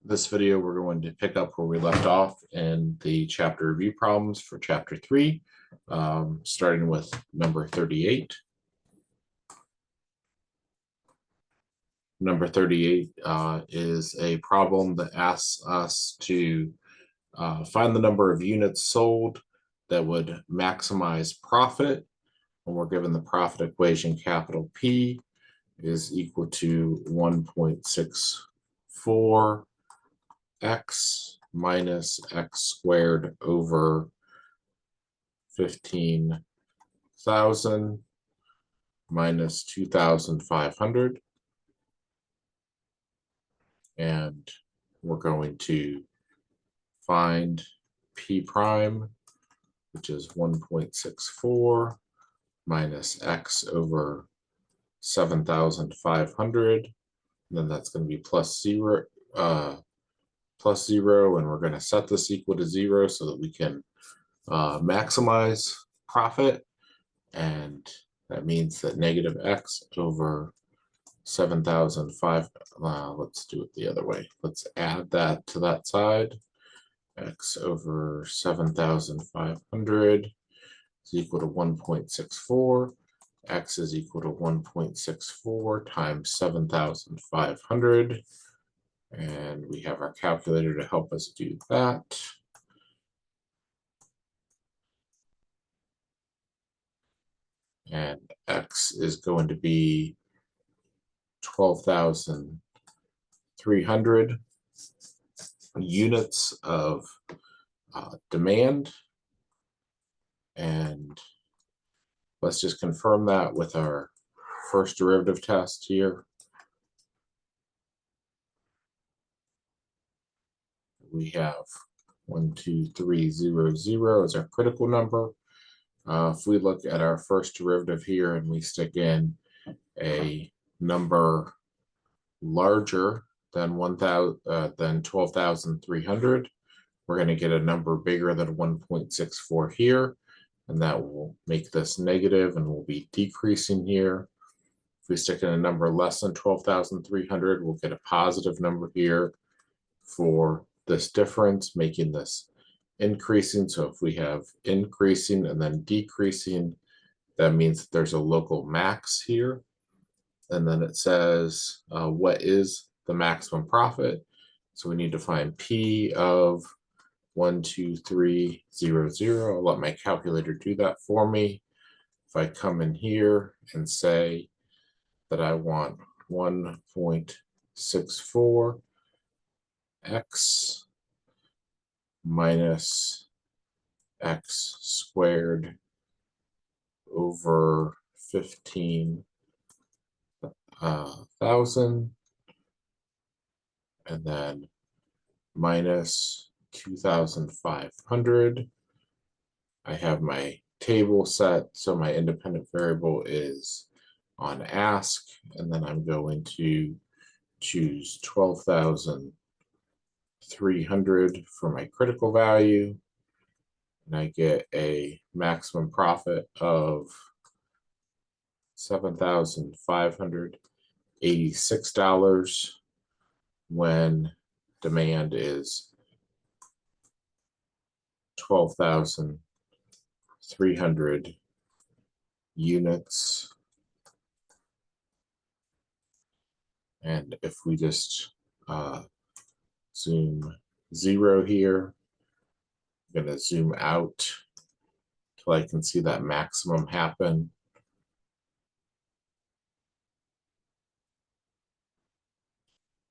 This video, we're going to pick up where we left off in the chapter review problems for chapter 3, starting with number 38. Number 38 is a problem that asks us to find the number of units sold that would maximize profit. And we're given the profit equation, capital P is equal to 1.64 x minus x squared over 15,000 minus 2,500. And we're going to find P prime, which is 1.64 minus x over 7,500. And then that's going to be plus zero, and we're going to set this equal to 0 so that we can maximize profit. And that means that negative x over 7,005, let's do it the other way. Let's add that to that side. X over 7,500 is equal to 1.64. X is equal to 1.64 times 7,500. And we have our calculator to help us do that. And X is going to be 12,300 units of demand. And let's just confirm that with our first derivative test here. We have 12300 as our critical number. If we look at our first derivative here and we stick in a number larger than 12,300, we're going to get a number bigger than 1.64 here, and that will make this negative and will be decreasing here. If we stick in a number less than 12,300, we'll get a positive number here for this difference, making this increasing. So if we have increasing and then decreasing, that means that there's a local max here. And then it says, what is the maximum profit? So we need to find P of 12300. I'll let my calculator do that for me. If I come in here and say that I want 1.64 x minus x squared over 15,000, and then minus 2,500. I have my table set, so my independent variable is on ask, and then I'm going to choose 12,300 for my critical value, and I get a maximum profit of $7,586 when demand is 12,300 units. And if we just zoom 0 here, I'm going to zoom out till I can see that maximum happen.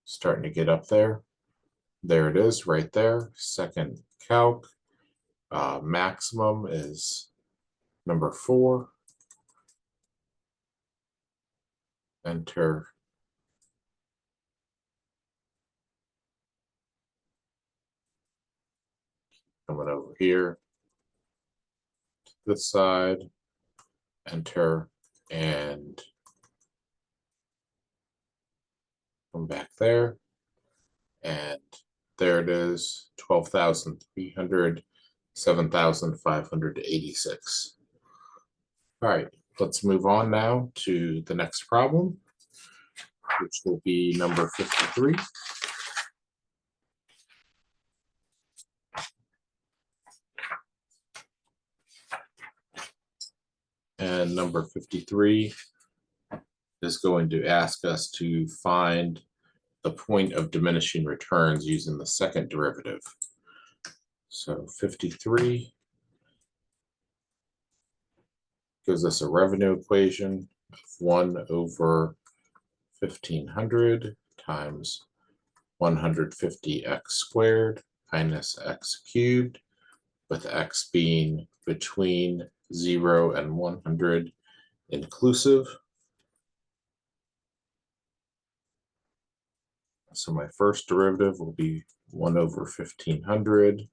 Starting to get up there. There it is right there. Second calc. Maximum is number 4. Enter. Coming over here to this side, enter, and come back there, and there it is, 12,300, 7,586. All right, let's move on now to the next problem, which will be number 53. question number 53 is going to ask us to find the point of diminishing returns using the second derivative. So 53 gives us a revenue equation of 1 over 1500 times 150x squared minus x cubed, with x being between 0 and 100 inclusive. So my first derivative will be 1 over 1500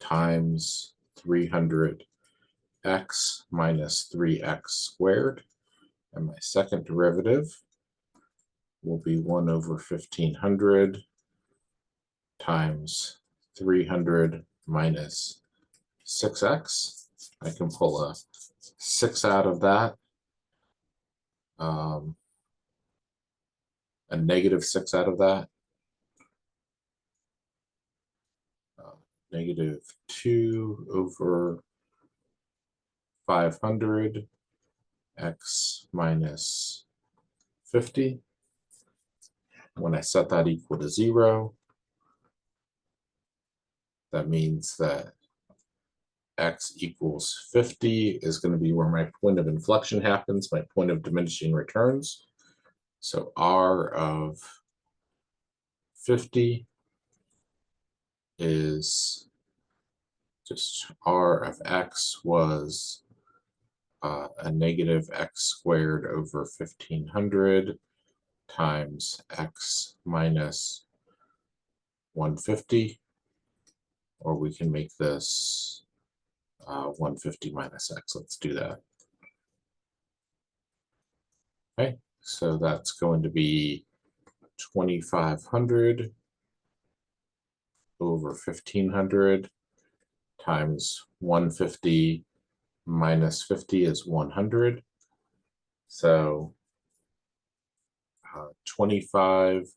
times 300x minus 3x squared. And my second derivative will be 1 over 1500 times 300 minus 6x. I can pull a 6 out of that, a negative 6 out of that, negative 2 over 500 x minus 50. When I set that equal to 0, that means that x equals 50 is going to be where my point of inflection happens, my point of diminishing returns. So r of 50 is just r of x was a negative x squared over 1500 times x minus 150, or we can make this 150 minus x. Let's do that. Okay, so that's going to be 2500 over 1500 times 150 minus 50 is 100. So 25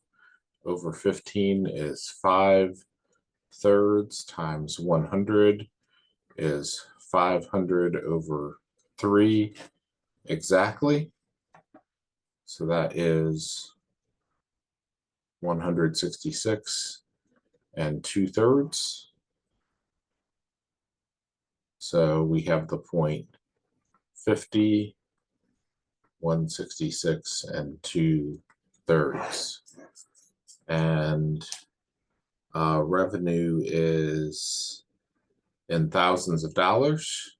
over 15 is 5/3 times 100 is 500 over 3 exactly. So that is 166 2/3. So we have the point 50, 166 2/3. And revenue is in thousands of dollars.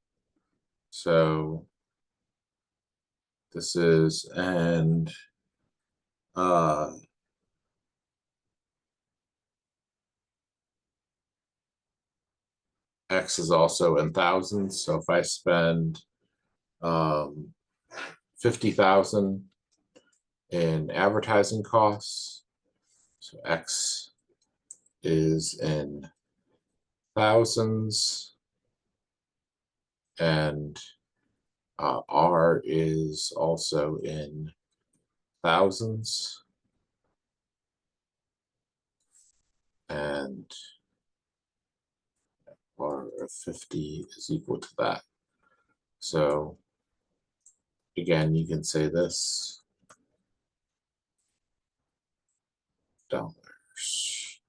So this is, and X is also in thousands. So if I spend 50,000 in advertising costs, so X is in thousands, and R is also in thousands, and R of 50 is equal to that. So again, you can say this dollars.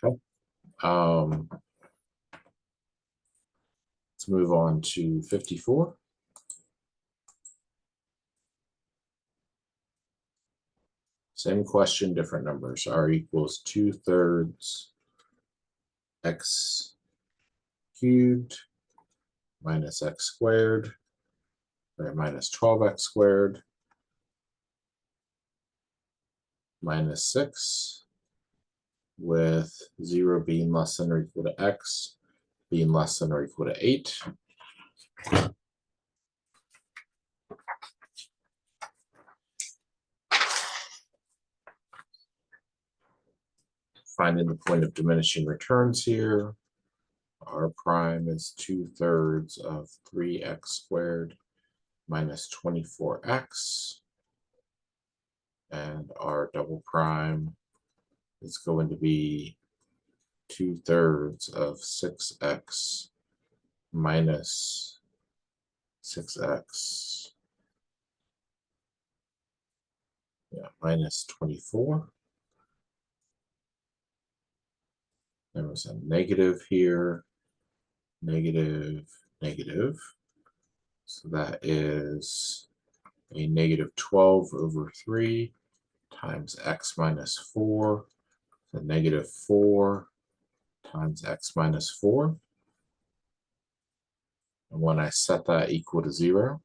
Okay. Let's move on to 54. Same question, different numbers. R equals 2/3 x cubed minus x squared, or minus 12x squared minus 6, with 0 being less than or equal to x being less than or equal to 8. Finding the point of diminishing returns here. R prime is 2/3 of 3x squared minus 24x. And R double prime is going to be 2/3 of 6x minus 6x, minus 24. There was a negative here, negative, negative. So that is a negative 12 over 3 times x minus 4, so negative 4 times x minus 4. And when I set that equal to 0,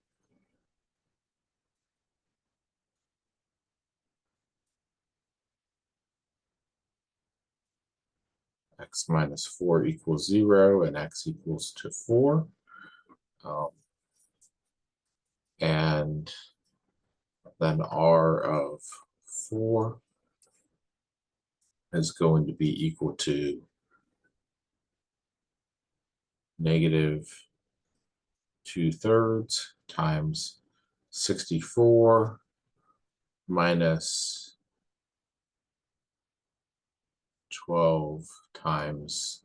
x minus 4 equals 0 and x equals to 4. And then r of 4 is going to be equal to negative 2/3 times 64 minus 12 times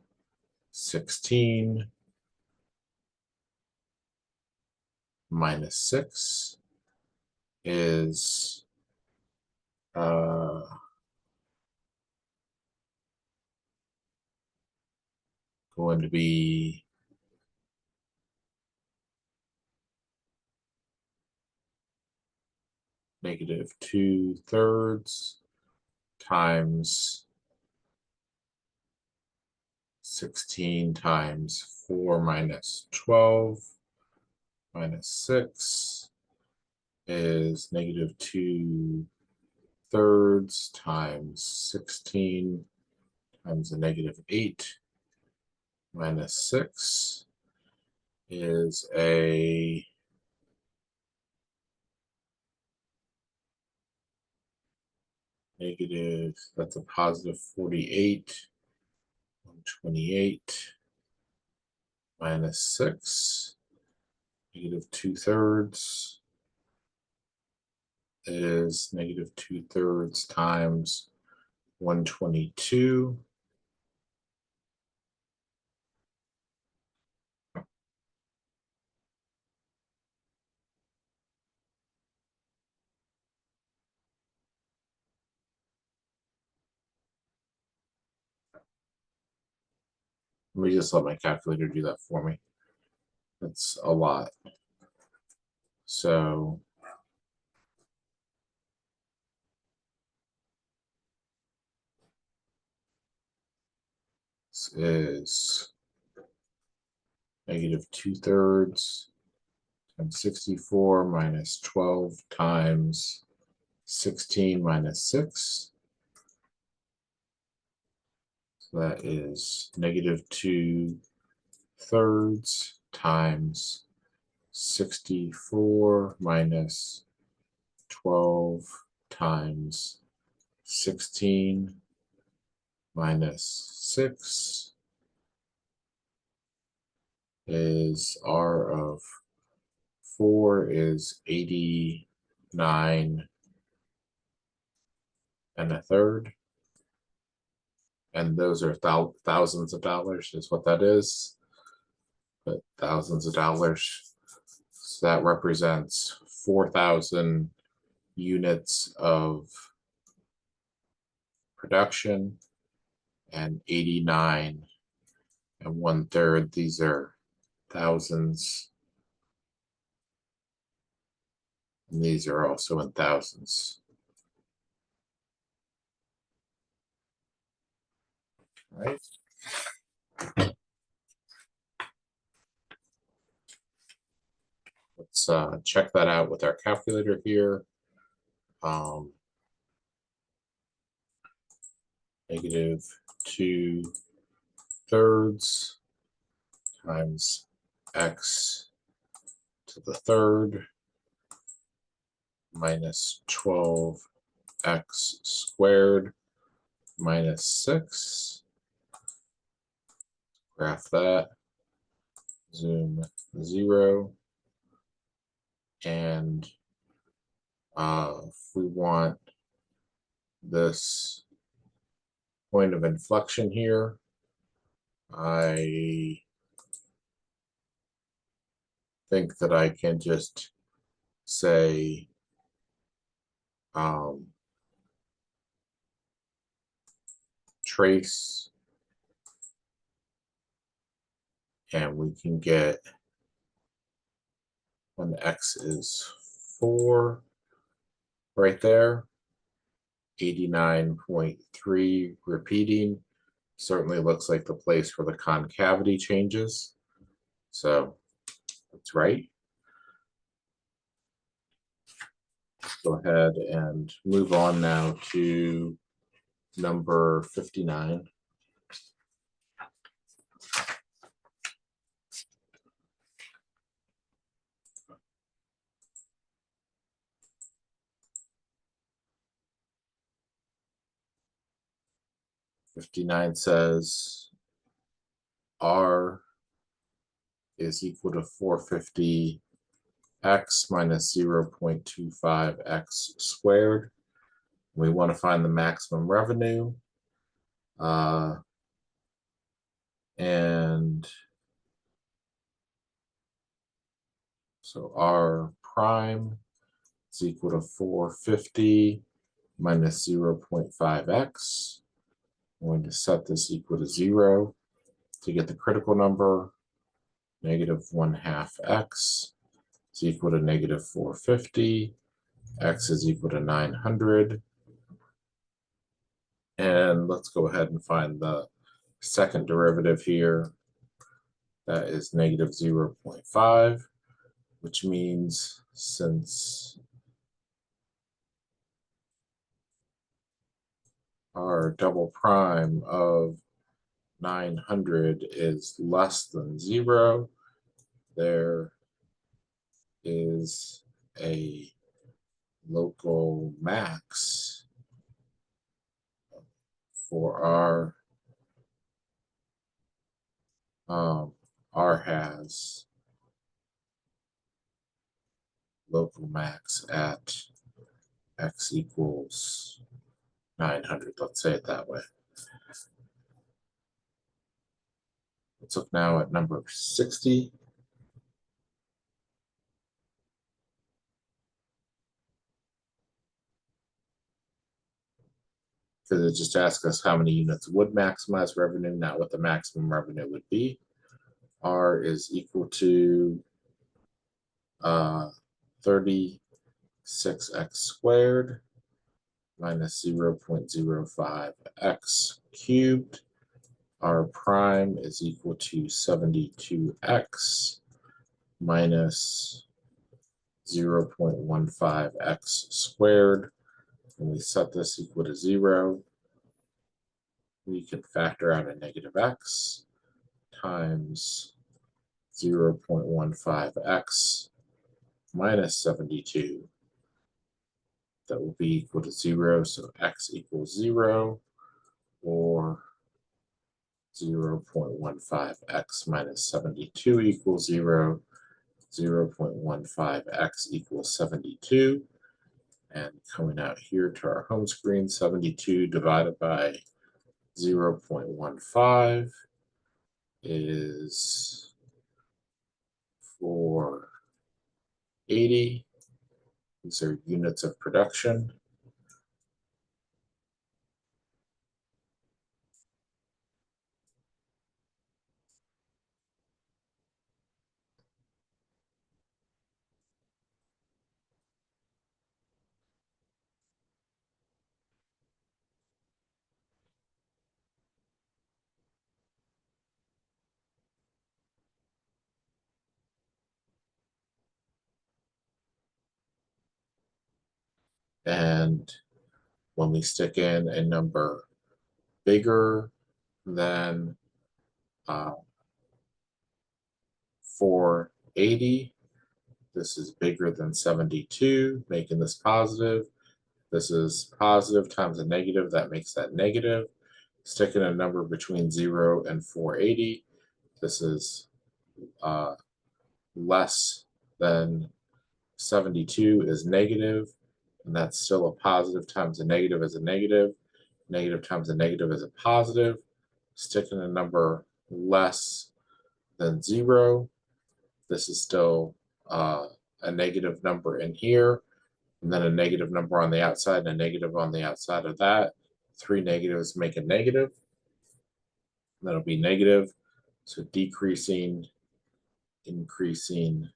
16 minus 6 is going to be negative 2/3 times 16 times 4 minus 12 minus 6 is negative 2/3 times 16 times a negative 8 minus 6 is a negative, that's a positive 48. 128 minus 6, negative 2/3 is negative 2/3 times 122. Let me just let my calculator do that for me. That's a lot. So this is negative 2/3 times 64 minus 12 times 16 minus 6. So that is negative 2/3 times 64 minus 12 times 16 minus 6 is r of 4 is 89 1/3. And those are thousands of dollars is what that is. But thousands of dollars. So that represents 4,000 units of production and 89 1/3. These are thousands. And these are also in thousands. All right. Let's check that out with our calculator here. Negative 2/3 times x to the 3rd minus 12x squared minus 6. Graph that. Zoom 0. And if we want this point of inflection here, I think that I can just say trace, and we can get when x is 4 right there, 89.3 repeating. Certainly looks like the place where the concavity changes. So that's right. Go ahead and move on now to number 59. '59 says R is equal to 450 x minus 0.25 x squared. We want to find the maximum revenue. And so R prime is equal to 450 minus 0.5x. I'm going to set this equal to 0 to get the critical number. Negative 1/2 x is equal to negative 450. X is equal to 900. And let's go ahead and find the second derivative here. That is negative 0.5, which means since our double prime of 900 is less than 0, there is a local max for R has local max at x equals 900. Let's say it that way. Let's look now at number 60. Because it just asks us how many units would maximize revenue, not what the maximum revenue would be. R is equal to 36x squared minus 0.05x cubed. R prime is equal to 72x minus 0.15x squared. When we set this equal to 0, we can factor out a negative x times 0.15x minus 72. That will be equal to 0, so x equals 0, or 0.15x minus 72 equals 0, 0.15x equals 72. And coming out here to our home screen, 72 divided by 0.15 is 480. These are units of production. And when we stick in a number bigger than 480, this is bigger than 72, making this positive. This is positive times a negative, that makes that negative. Stick in a number between 0 and 480. This is less than 72 is negative, and that's still a positive times a negative is a negative. Negative times a negative is a positive. Stick in a number less than 0. This is still a negative number in here, and then a negative number on the outside, and a negative on the outside of that. 3 negatives make a negative. That'll be negative. So decreasing, increasing,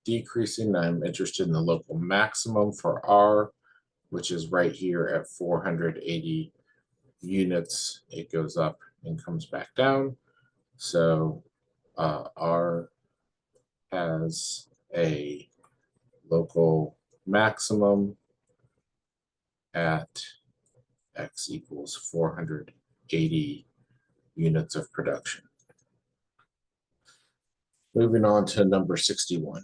decreasing. I'm interested in the local maximum for R, which is right here at 480 units. It goes up and comes back down. So R has a local maximum at X equals 480 units of production. Moving on to number 61.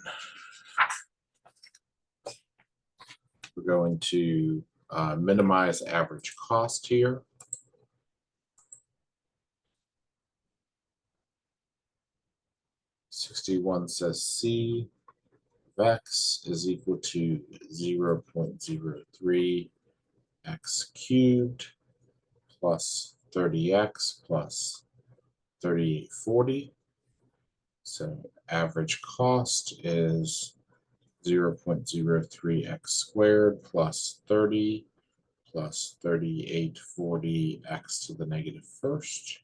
We're going to minimize average cost here. '61 says C of X is equal to 0.03 X cubed plus 30X plus 3840. So average cost is 0.03x squared plus 30 plus 3840x to the negative first.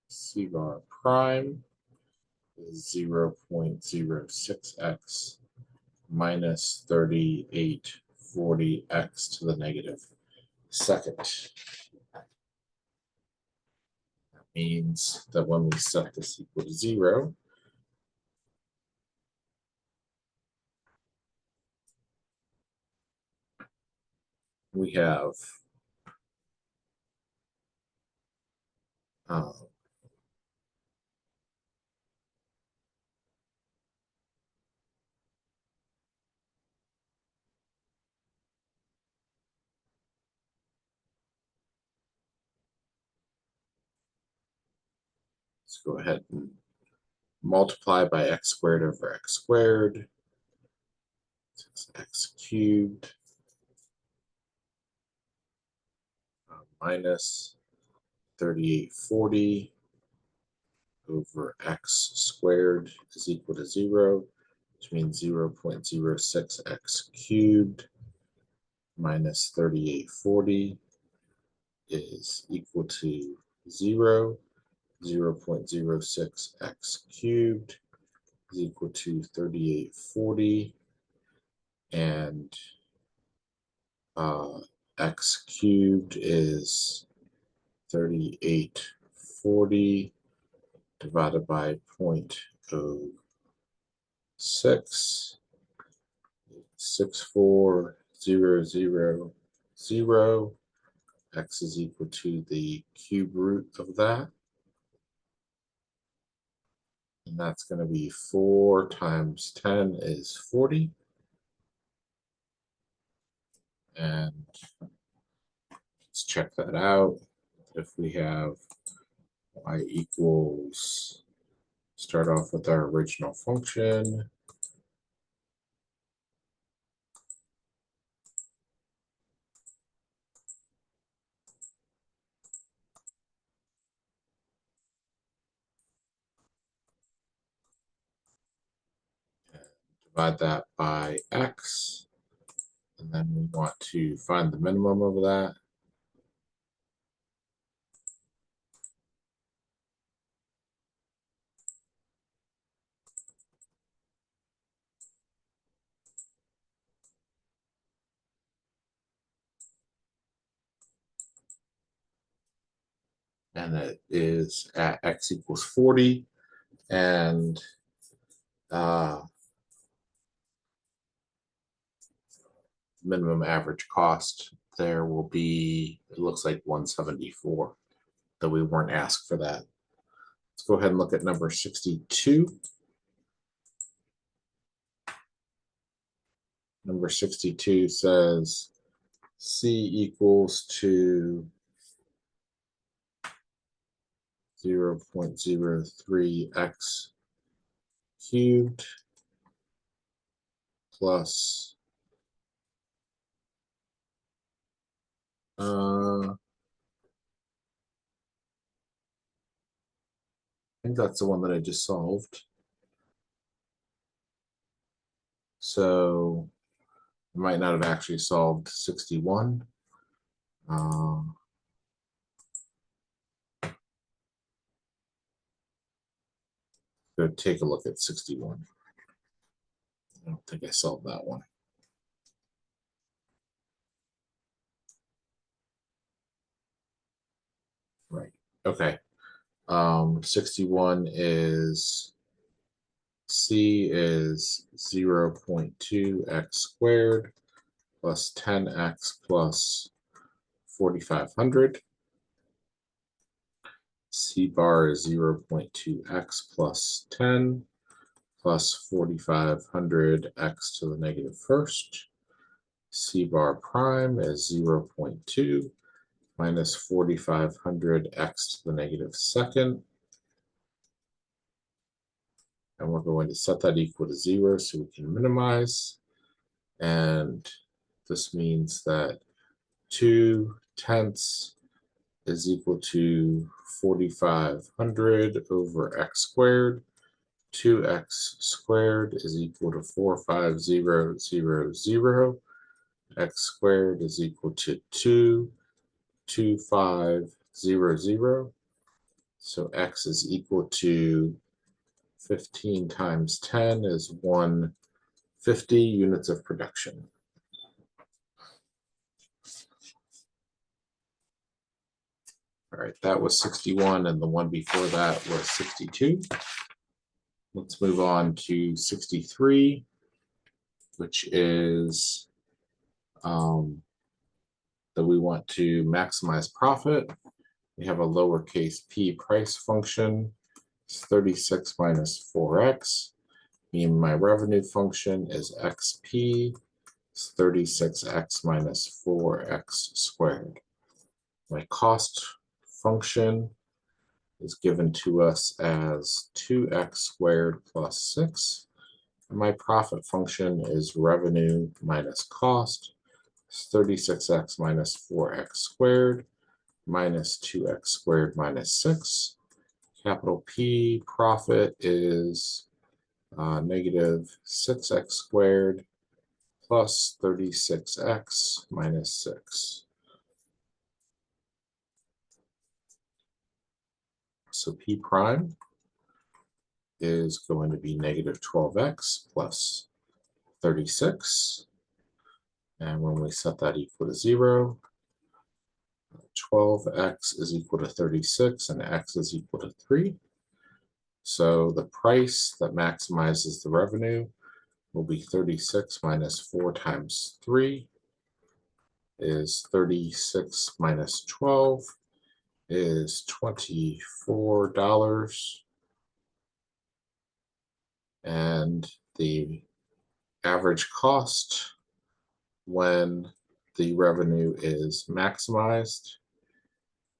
C bar prime is 0.06x minus 3840x to the negative second. That means that when we set this equal to 0, we have let's go ahead and multiply by x squared over x squared. It's x cubed minus 3840 over x squared is equal to 0, which means 0.06x cubed minus 3840 is equal to 0. 0.06x cubed is equal to 3840, and x cubed is 3840 divided by 0.06, 64000. X is equal to the cube root of that. And that's going to be 4 times 10 is 40. And let's check that out. If we have y equals, start off with our original function. Divide that by x. And then we want to find the minimum of that. And it is at x equals 40. And minimum average cost there will be, it looks like 174, though we weren't asked for that. Let's go ahead and look at number 62. Number 62 says C equals to 0.03x cubed plus think that's the one that I just solved. So I might not have actually solved 61. Go take a look at 61. I don't think I solved that one. Right. Okay. 61 is C is 0.2x squared plus 10x plus 4,500. C bar is 0.2x plus 10 plus 4,500x to the negative first. C bar prime is 0.2 minus 4,500x to the negative second. And we're going to set that equal to 0 so we can minimize. And this means that 2/10 is equal to 4,500 over x squared. 2x squared is equal to 45000. X squared is equal to 22500. So x is equal to 15 times 10 is 150 units of production. All right, that was 61, and the one before that was 62. Let's move on to 63, which is that we want to maximize profit. We have a lowercase p price function. It's 36 minus 4x. Meaning my revenue function is xp. It's 36x minus 4x squared. My cost function is given to us as 2x squared plus 6. And my profit function is revenue minus cost. It's 36x minus 4x squared minus 2x squared minus 6. Capital P profit is negative 6x squared plus 36x minus 6. So P prime is going to be negative 12x plus 36. And when we set that equal to 0, 12x is equal to 36 and x is equal to 3. So the price that maximizes the revenue will be 36 minus 4 times 3 is 36 minus 12 is $24. And the average cost when the revenue is maximized,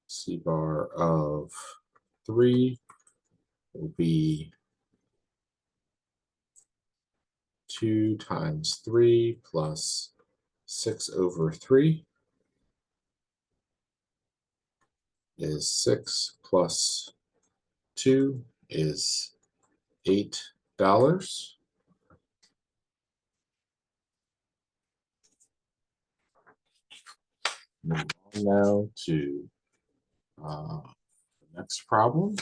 C bar of 3 will be 2 times 3 plus 6 over 3 is 6 plus 2 is $8. Move on now to the next problem,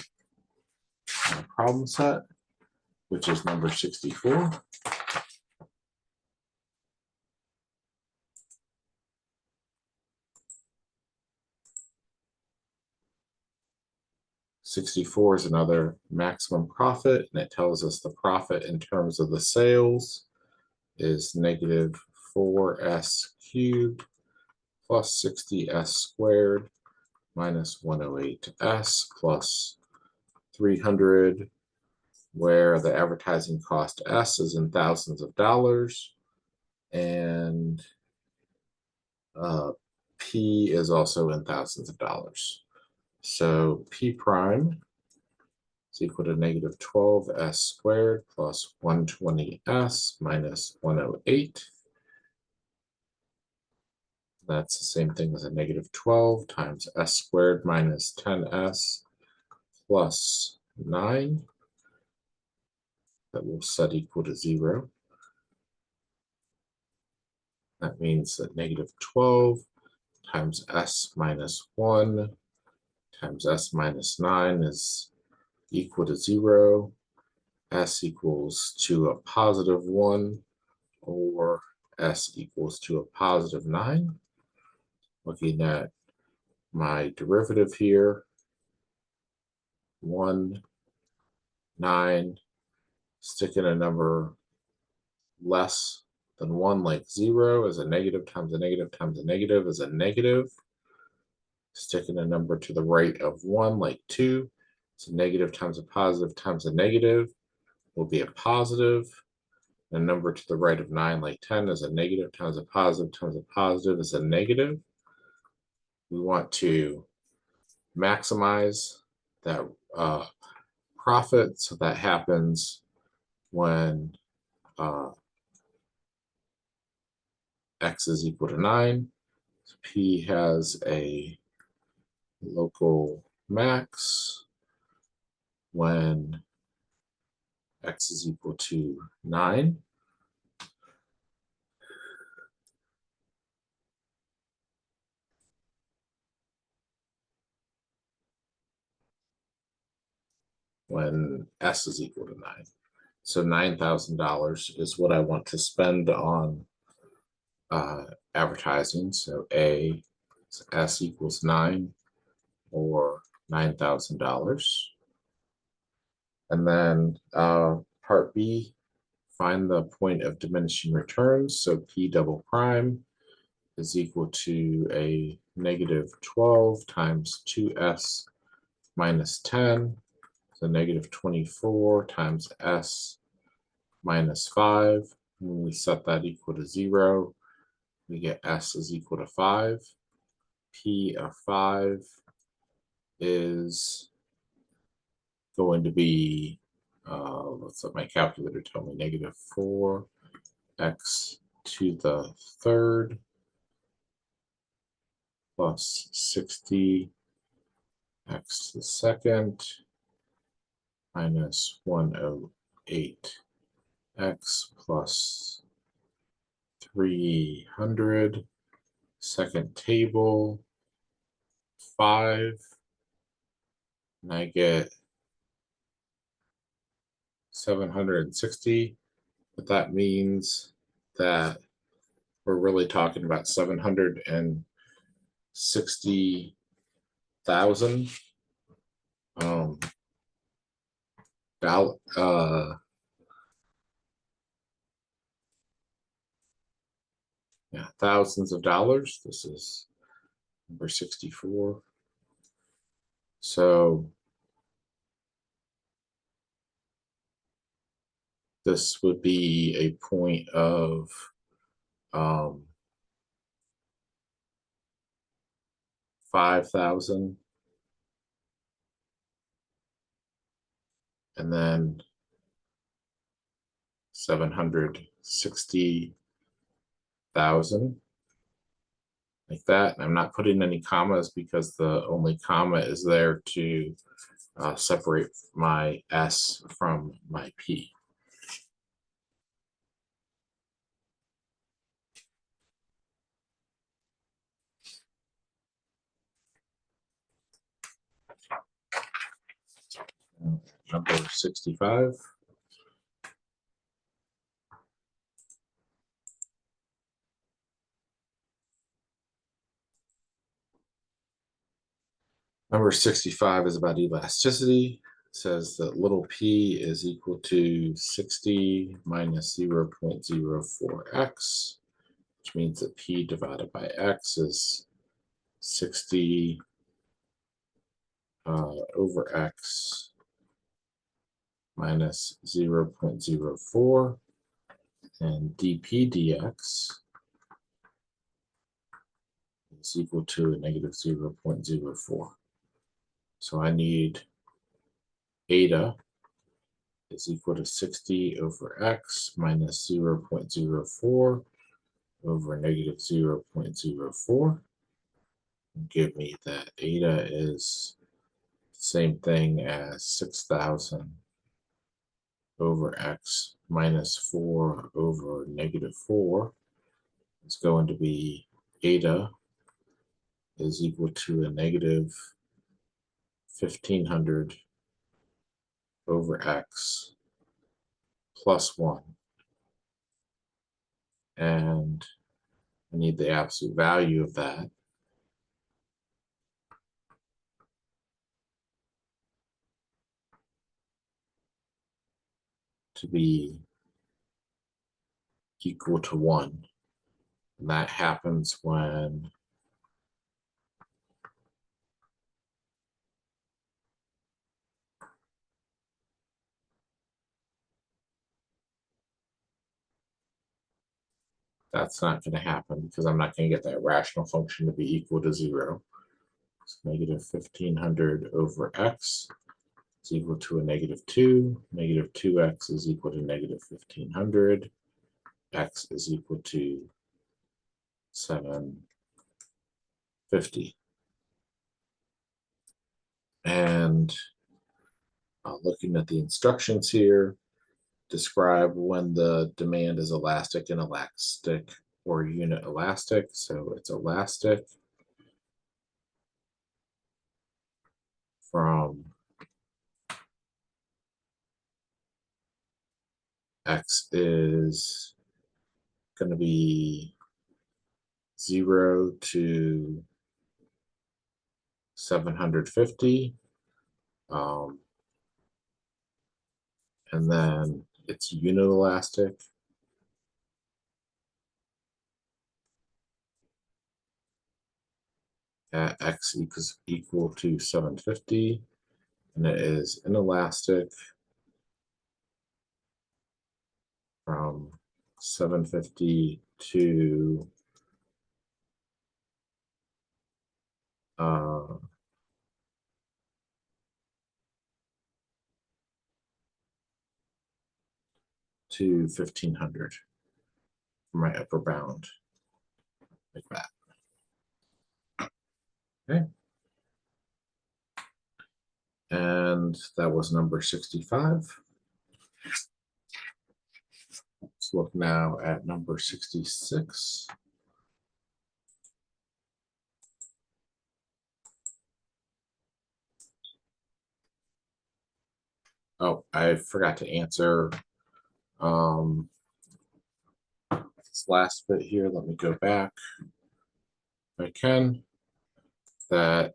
problem set, which is number 64. $64 is another maximum profit, and it tells us the profit in terms of the sales is negative 4s cubed plus 60s squared minus 108s plus 300, where the advertising cost S is in thousands of dollars, and P is also in thousands of dollars. So P prime is equal to negative 12s squared plus 120s minus 108. That's the same thing as a negative 12 times s squared minus 10s plus 9 that we'll set equal to 0. That means that negative 12 times s minus 1 times s minus 9 is equal to 0. S equals to a positive 1, or s equals to a positive 9. Looking at my derivative here, 1, 9, stick in a number less than 1 like 0 is a negative times a negative times a negative is a negative. Stick in a number to the right of 1 like 2, it's a negative times a negative will be a positive. A number to the right of 9 like 10 is a negative times a positive is a negative. We want to maximize that profit, so that happens when x is equal to 9. So P has a local max when x is equal to 9. When s is equal to 9. So $9,000 is what I want to spend on advertising. So A is s equals 9, or $9,000. And then part B, find the point of diminishing returns. So P double prime is equal to a negative 12 times 2s minus 10. So negative 24 times s minus 5. When we set that equal to 0, we get s is equal to 5. P of 5 is going to be, let's let my calculator tell me, negative 4x to the third plus 60x to the second minus 108x plus 300, second table, 5, and I get 760, but that means that we're really talking about 760,000 thousands of dollars. This is number 64. So this would be a point of 5,000, and then 760,000, like that. I'm not putting any commas because the only comma is there to separate my S from my P. Number 65. Number 65 is about elasticity. It says that little p is equal to 60 minus 0.04x, which means that p divided by x is 60 over x minus 0.04, and dp dx is equal to a negative 0.04. So I need eta is equal to 60 over x minus 0.04 over negative 0.04. Give me that eta is same thing as 6,000 over x minus 4 over negative 4 is going to be eta is equal to a negative 1,500 over x plus 1. And I need the absolute value of that. To be equal to 1. And that happens when that's not going to happen because I'm not going to get that rational function to be equal to 0. So negative 1,500 over x is equal to a negative 2. Negative 2x is equal to negative 1,500. X is equal to 750. And looking at the instructions here, describe when the demand is elastic, inelastic, or unit elastic. So it's elastic from x is going to be 0 to 750. And then it's unit elastic at x equal to 750, and it is inelastic from 750 to 1,500 for my upper bound, like that. Okay. And that was number 65. Let's look now at number 66. Oh, I forgot to answer this last bit here. Let me go back if I can. That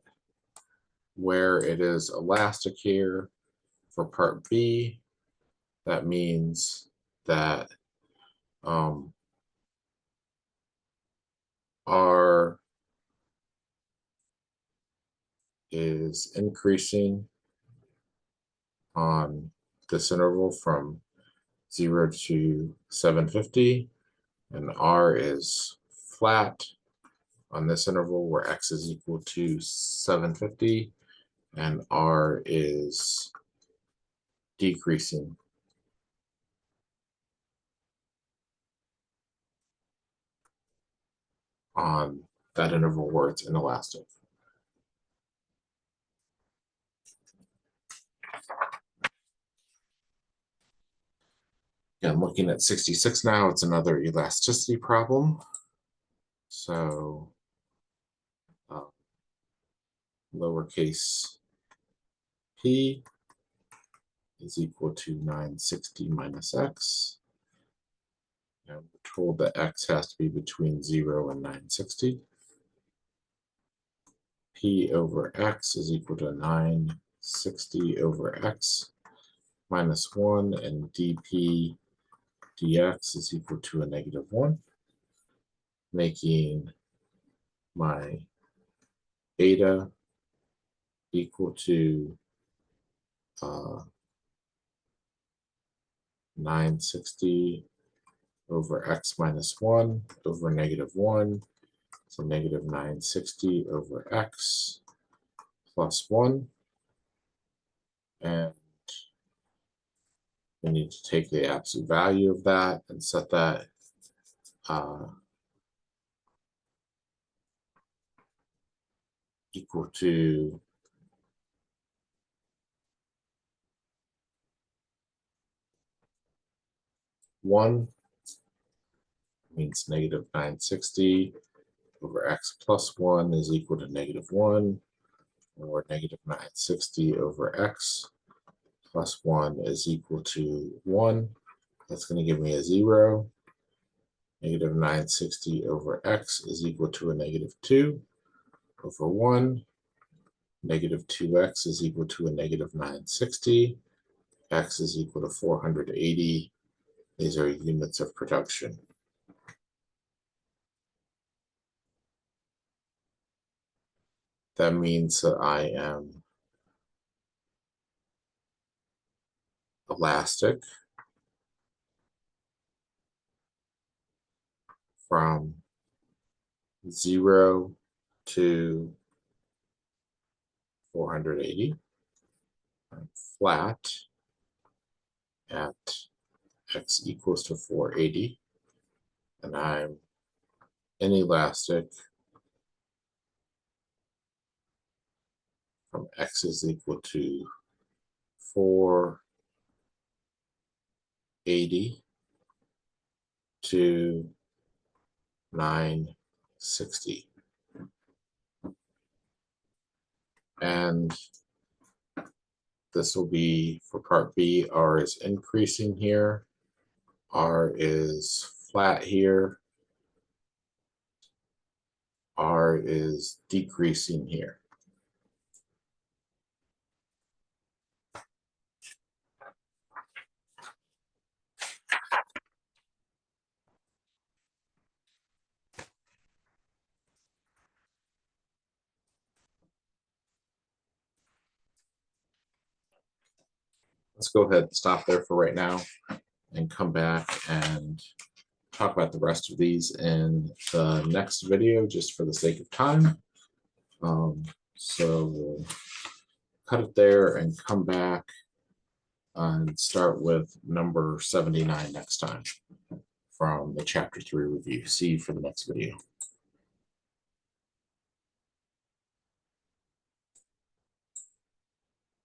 where it is elastic here for part B, that means that R is increasing on this interval from 0 to 750, and R is flat on this interval where x is equal to 750, and R is decreasing on that interval where it's inelastic. Yeah, I'm looking at 66 now. It's another elasticity problem. So lowercase p is equal to 960 minus x. And we're told that x has to be between 0 and 960. P over x is equal to 960 over x minus 1, and dp dx is equal to a negative 1, making my eta equal to 960 over x minus 1 over negative 1. So negative 960 over x plus 1. And we need to take the absolute value of that and set that equal to 1 means negative 960 over x plus 1 is equal to negative 1, or negative 960 over x plus 1 is equal to 1. That's going to give me a 0. Negative 960 over x is equal to a negative 2 over 1. Negative 2x is equal to a negative 960. X is equal to 480. These are units of production. That means that I am elastic from 0 to 480. I'm flat at x equals to 480. And I'm inelastic from x is equal to 480 to 960. And this will be for part B. R is increasing here. R is flat here. R is decreasing here. Let's go ahead and stop there for right now and come back and talk about the rest of these in the next video, just for the sake of time. So we'll cut it there and come back and start with number 79 next time from the chapter 3 review. See you for the next video.